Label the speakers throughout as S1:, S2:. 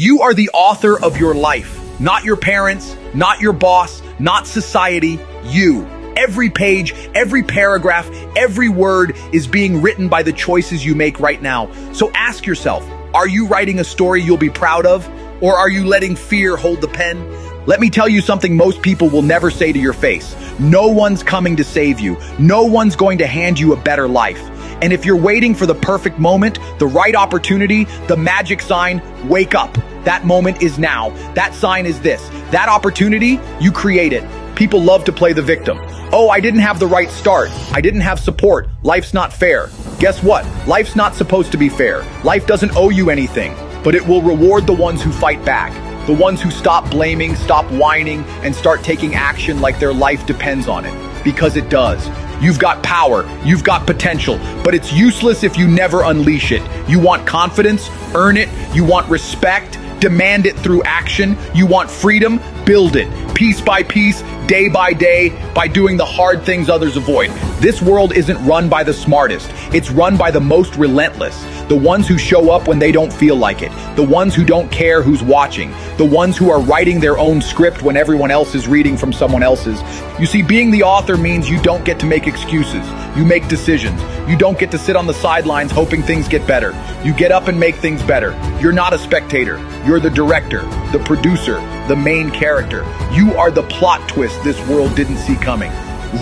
S1: You are the author of your life, not your parents, not your boss, not society, you. Every page, every paragraph, every word is being written by the choices you make right now. So ask yourself, are you writing a story you'll be proud of? Or are you letting fear hold the pen? Let me tell you something most people will never say to your face. No one's coming to save you. No one's going to hand you a better life. And if you're waiting for the perfect moment, the right opportunity, the magic sign, wake up. That moment is now. That sign is this. That opportunity, you create it. People love to play the victim. Oh, I didn't have the right start. I didn't have support. Life's not fair. Guess what? Life's not supposed to be fair. Life doesn't owe you anything, but it will reward the ones who fight back. The ones who stop blaming, stop whining, and start taking action like their life depends on it. Because it does. You've got power, you've got potential, but it's useless if you never unleash it. You want confidence? Earn it. You want respect? Demand it through action. You want freedom? Build it. Piece by piece, day by day, by doing the hard things others avoid. This world isn't run by the smartest. It's run by the most relentless. The ones who show up when they don't feel like it. The ones who don't care who's watching. The ones who are writing their own script when everyone else is reading from someone else's. You see, being the author means you don't get to make excuses. You make decisions. You don't get to sit on the sidelines hoping things get better. You get up and make things better. You're not a spectator. You're the director, the producer, the main character. You are the plot twist this world didn't see coming.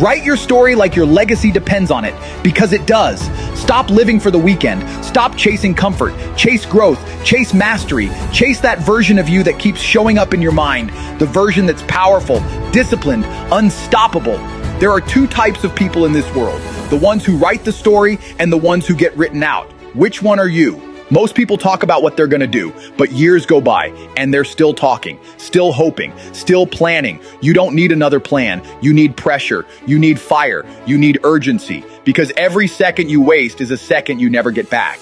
S1: Write your story like your legacy depends on it, because it does. Stop living for the weekend. Stop chasing comfort. Chase growth. Chase mastery. Chase that version of you that keeps showing up in your mind. The version that's powerful, disciplined, unstoppable. There are two types of people in this world. The ones who write the story and the ones who get written out. Which one are you? Most people talk about what they're gonna do, but years go by and they're still talking, still hoping, still planning. You don't need another plan. You need pressure. You need fire. You need urgency, because every second you waste is a second you never get back.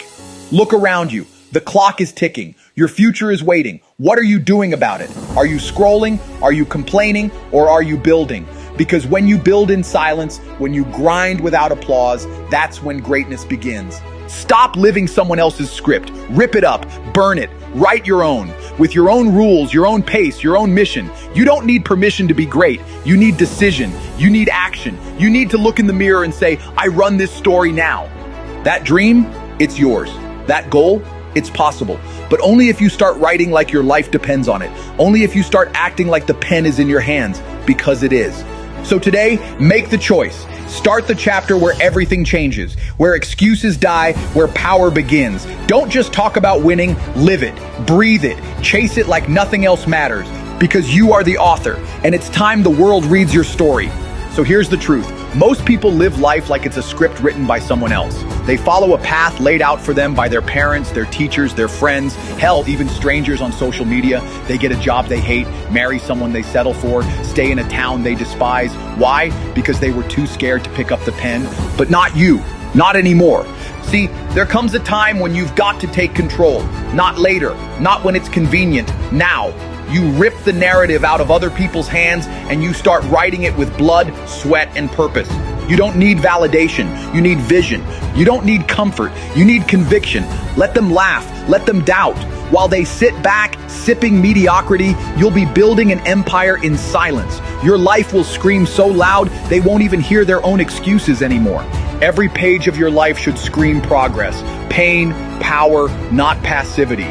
S1: Look around you. The clock is ticking. Your future is waiting. What are you doing about it? Are you scrolling? Are you complaining? Or are you building? Because when you build in silence, when you grind without applause, that's when greatness begins. Stop living someone else's script. Rip it up, burn it, write your own, with your own rules, your own pace, your own mission. You don't need permission to be great. You need decision. You need action. You need to look in the mirror and say, I run this story now. That dream, it's yours. That goal, it's possible. But only if you start writing like your life depends on it. Only if you start acting like the pen is in your hands, because it is. So today, make the choice. Start the chapter where everything changes, where excuses die, where power begins. Don't just talk about winning, live it, breathe it, chase it like nothing else matters, because you are the author, and it's time the world reads your story. So here's the truth. Most people live life like it's a script written by someone else. They follow a path laid out for them by their parents, their teachers, their friends, hell, even strangers on social media. They get a job they hate, marry someone they settle for, stay in a town they despise. Why? Because they were too scared to pick up the pen. But not you. Not anymore. See, there comes a time when you've got to take control. Not later. Not when it's convenient. Now. You rip the narrative out of other people's hands and you start writing it with blood, sweat, and purpose. You don't need validation. You need vision. You don't need comfort. You need conviction. Let them laugh. Let them doubt. While they sit back, sipping mediocrity, you'll be building an empire in silence. Your life will scream so loud, they won't even hear their own excuses anymore. Every page of your life should scream progress, pain, power, not passivity.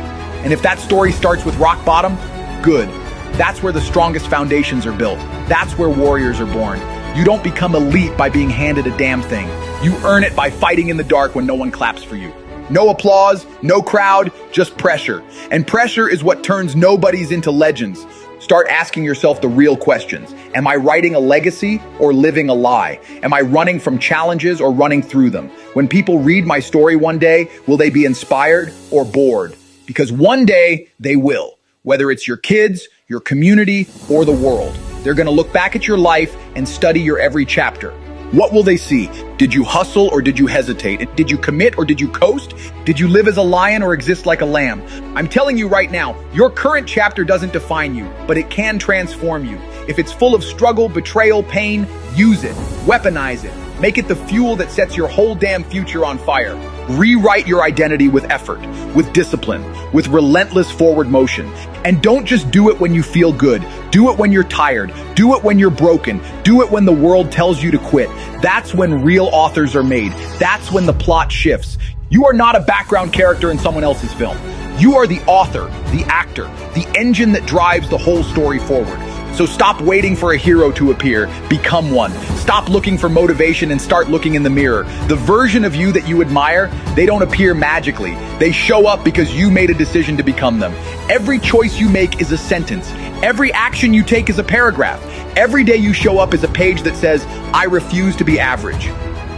S1: And if that story starts with rock bottom, good. That's where the strongest foundations are built. That's where warriors are born. You don't become elite by being handed a damn thing. You earn it by fighting in the dark when no one claps for you. No applause, no crowd, just pressure. And pressure is what turns nobodies into legends. Start asking yourself the real questions. Am I writing a legacy or living a lie? Am I running from challenges or running through them? When people read my story one day, will they be inspired or bored? Because one day they will. Whether it's your kids, your community, or the world. They're going to look back at your life and study your every chapter. What will they see? Did you hustle or did you hesitate? Did you commit or did you coast? Did you live as a lion or exist like a lamb? I'm telling you right now, your current chapter doesn't define you, but it can transform you. If it's full of struggle, betrayal, pain, use it. Weaponize it. Make it the fuel that sets your whole damn future on fire. Rewrite your identity with effort, with discipline, with relentless forward motion. And don't just do it when you feel good. Do it when you're tired. Do it when you're broken. Do it when the world tells you to quit. That's when real authors are made. That's when the plot shifts. You are not a background character in someone else's film. You are the author, the actor, the engine that drives the whole story forward. So stop waiting for a hero to appear, become one. Stop looking for motivation and start looking in the mirror. The version of you that you admire, they don't appear magically. They show up because you made a decision to become them. Every choice you make is a sentence. Every action you take is a paragraph. Every day you show up is a page that says, I refuse to be average.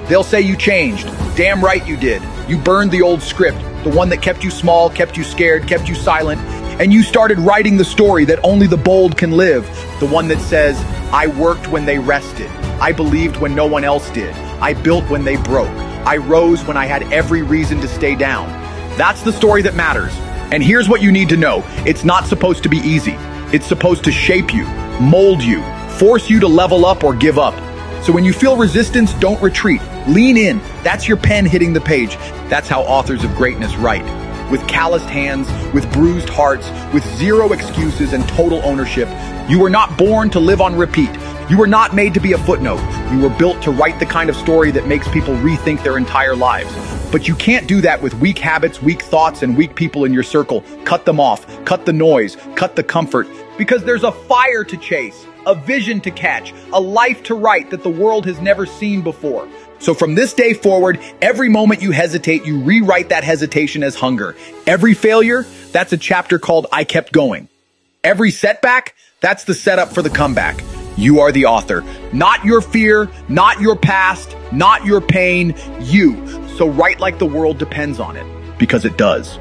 S1: They'll say you changed. Damn right you did. You burned the old script, the one that kept you small, kept you scared, kept you silent. And you started writing the story that only the bold can live. The one that says, I worked when they rested. I believed when no one else did. I built when they broke. I rose when I had every reason to stay down. That's the story that matters. And here's what you need to know. It's not supposed to be easy. It's supposed to shape you, mold you, force you to level up or give up. So when you feel resistance, don't retreat. Lean in. That's your pen hitting the page. That's how authors of greatness write. With calloused hands, with bruised hearts, with zero excuses and total ownership. You were not born to live on repeat. You were not made to be a footnote. You were built to write the kind of story that makes people rethink their entire lives. But you can't do that with weak habits, weak thoughts, and weak people in your circle. Cut them off. Cut the noise. Cut the comfort. Because there's a fire to chase, a vision to catch, a life to write that the world has never seen before. So from this day forward, every moment you hesitate, you rewrite that hesitation as hunger. Every failure, that's a chapter called I Kept Going. Every setback, that's the setup for the comeback. You are the author. Not your fear, not your past, not your pain, you. So write like the world depends on it, because it does.